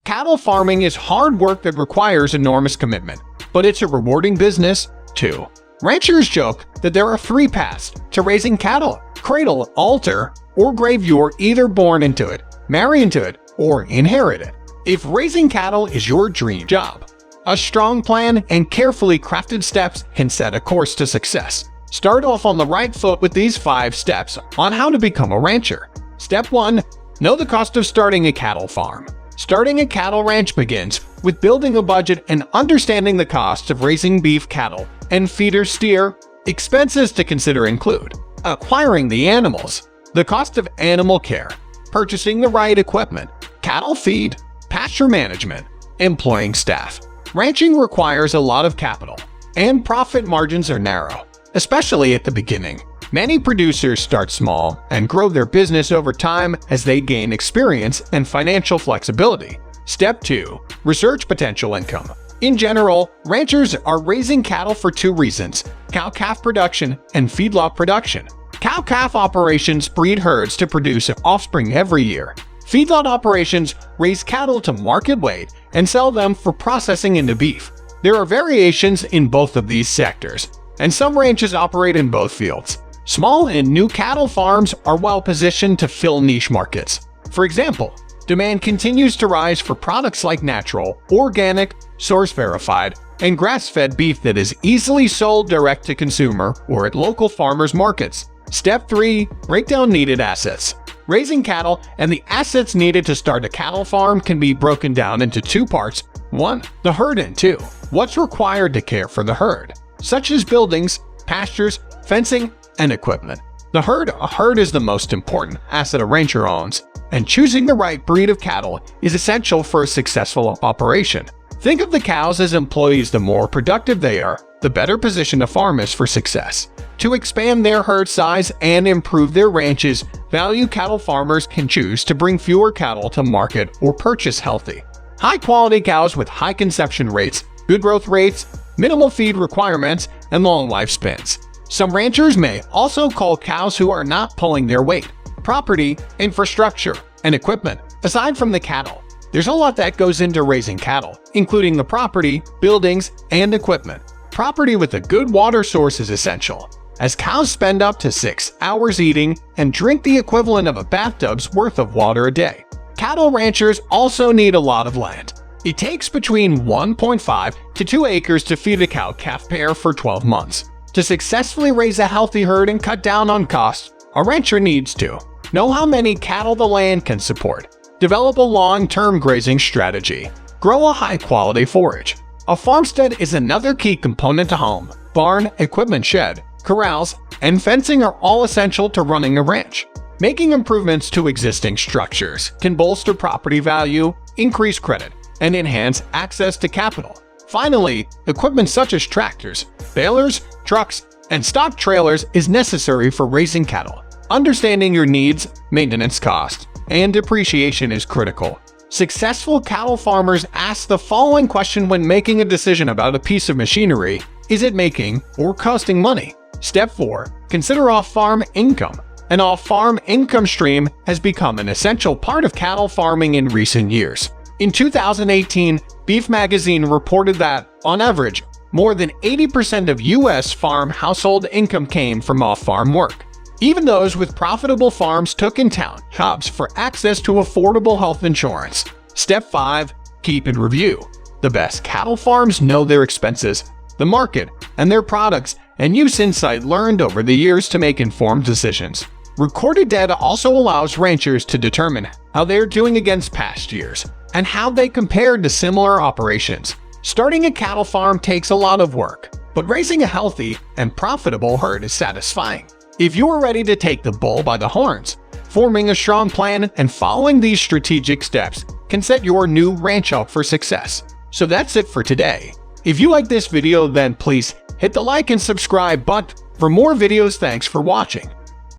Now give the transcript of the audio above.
Cattle farming is hard work that requires enormous commitment, but it's a rewarding business, too. Ranchers joke that there are 3 paths to raising cattle: cradle, altar, or grave. You're either born into it, marry into it, or inherit it. If raising cattle is your dream job, a strong plan and carefully crafted steps can set a course to success. Start off on the right foot with these 5 steps on how to become a rancher. Step 1. Know the cost of starting a cattle farm. Starting a cattle ranch begins with building a budget and understanding the costs of raising beef cattle and feeder steer. Expenses to consider include acquiring the animals, the cost of animal care, purchasing the right equipment, cattle feed, pasture management, employing staff. Ranching requires a lot of capital, and profit margins are narrow, especially at the beginning. Many producers start small and grow their business over time as they gain experience and financial flexibility. Step 2. Research potential income. In general, ranchers are raising cattle for 2 reasons: cow-calf production and feedlot production. Cow-calf operations breed herds to produce offspring every year. Feedlot operations raise cattle to market weight and sell them for processing into beef. There are variations in both of these sectors, and some ranches operate in both fields. Small and new cattle farms are well positioned to fill niche markets. For example, demand continues to rise for products like natural, organic, source-verified, and grass-fed beef that is easily sold direct to consumer or at local farmers markets. Step 3. Break down needed assets. Raising cattle and the assets needed to start a cattle farm can be broken down into 2 parts. 1. The herd, and 2. What's required to care for the herd, such as buildings, pastures, fencing, and equipment. A herd is the most important asset a rancher owns, and choosing the right breed of cattle is essential for a successful operation. Think of the cows as employees. The more productive they are, the better position a farm is for success. To expand their herd size and improve their ranches, value cattle farmers can choose to bring fewer cattle to market or purchase healthy, high-quality cows with high conception rates, good growth rates, minimal feed requirements, and long lifespans. Some ranchers may also call cows who are not pulling their weight property, infrastructure, and equipment. Aside from the cattle, there's a lot that goes into raising cattle, including the property, buildings, and equipment. Property with a good water source is essential, as cows spend up to 6 hours eating and drink the equivalent of a bathtub's worth of water a day. Cattle ranchers also need a lot of land. It takes between 1.5 to 2 acres to feed a cow-calf pair for 12 months. To successfully raise a healthy herd and cut down on costs, a rancher needs to know how many cattle the land can support, develop a long-term grazing strategy, grow a high-quality forage. A farmstead is another key component to home. Barn, equipment shed, corrals, and fencing are all essential to running a ranch. Making improvements to existing structures can bolster property value, increase credit, and enhance access to capital. Finally, equipment such as tractors, balers, trucks, and stock trailers is necessary for raising cattle. Understanding your needs, maintenance costs, and depreciation is critical. Successful cattle farmers ask the following question when making a decision about a piece of machinery: is it making or costing money? Step 4. Consider off-farm income. An off-farm income stream has become an essential part of cattle farming in recent years. In 2018, Beef Magazine reported that, on average, more than 80% of U.S. farm household income came from off-farm work. Even those with profitable farms took in town jobs for access to affordable health insurance. Step 5. Keep and review. The best cattle farms know their expenses, the market, and their products, and use insight learned over the years to make informed decisions. Recorded data also allows ranchers to determine how they are doing against past years and how they compared to similar operations. Starting a cattle farm takes a lot of work, but raising a healthy and profitable herd is satisfying. If you are ready to take the bull by the horns, forming a strong plan and following these strategic steps can set your new ranch up for success. So that's it for today. If you like this video, then please hit the like and subscribe button for more videos. Thanks for watching.